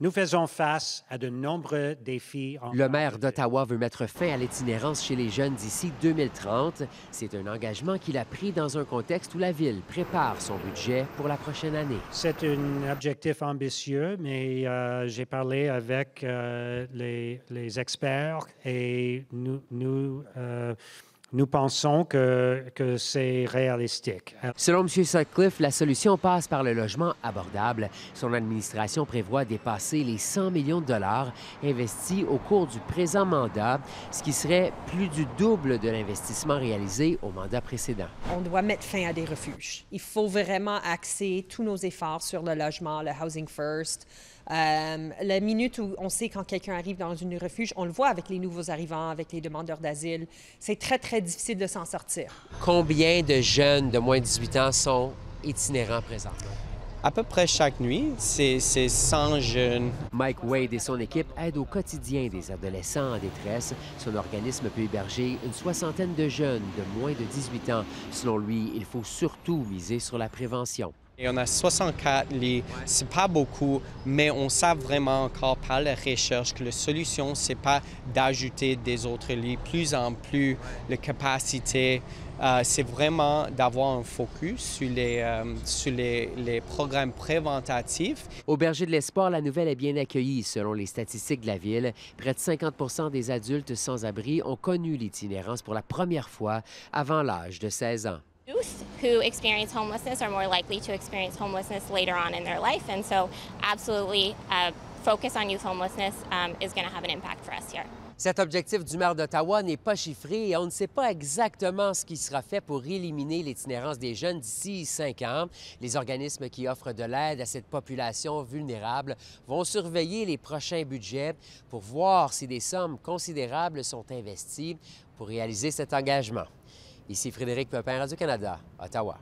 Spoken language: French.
Nous faisons face à de nombreux défis. Le maire d'Ottawa veut mettre fin à l'itinérance chez les jeunes d'ici 2030. C'est un engagement qu'il a pris dans un contexte où la ville prépare son budget pour la prochaine année. C'est un objectif ambitieux, mais j'ai parlé avec les experts et nous pensons que c'est réalistique. Selon M. Sutcliffe, la solution passe par le logement abordable. Son administration prévoit dépasser les 100 millions de dollars investis au cours du présent mandat, ce qui serait plus du double de l'investissement réalisé au mandat précédent. On doit mettre fin à des refuges. Il faut vraiment axer tous nos efforts sur le logement, le Housing First. La minute où on sait quand quelqu'un arrive dans un refuge, on le voit avec les nouveaux arrivants, avec les demandeurs d'asile. C'est très, très difficile de s'en sortir. Combien de jeunes de moins de 18 ans sont itinérants présentement? À peu près chaque nuit, c'est 100 jeunes. Mike Wade et son équipe aident au quotidien des adolescents en détresse. Son organisme peut héberger une soixantaine de jeunes de moins de 18 ans. Selon lui, il faut surtout miser sur la prévention. Et on a 64 lits, c'est pas beaucoup, mais on sait vraiment encore par la recherche que la solution, c'est pas d'ajouter des autres lits, plus en plus la capacité, c'est vraiment d'avoir un focus sur les programmes préventifs. Au Berger de l'Espoir, la nouvelle est bien accueillie. Selon les statistiques de la ville, près de 50 des adultes sans-abri ont connu l'itinérance pour la première fois avant l'âge de 16 ans. Youth who experience homelessness are more likely to experience homelessness later on in their life, and so absolutely focus on youth homelessness is going to have an impact for us here. Cet objectif du maire d'Ottawa n'est pas chiffré et on ne sait pas exactement ce qui sera fait pour éliminer l'itinérance des jeunes d'ici 5 ans. Les organismes qui offrent de l'aide à cette population vulnérable vont surveiller les prochains budgets pour voir si des sommes considérables sont investies pour réaliser cet engagement. Ici Frédéric Pepin, Radio-Canada, Ottawa.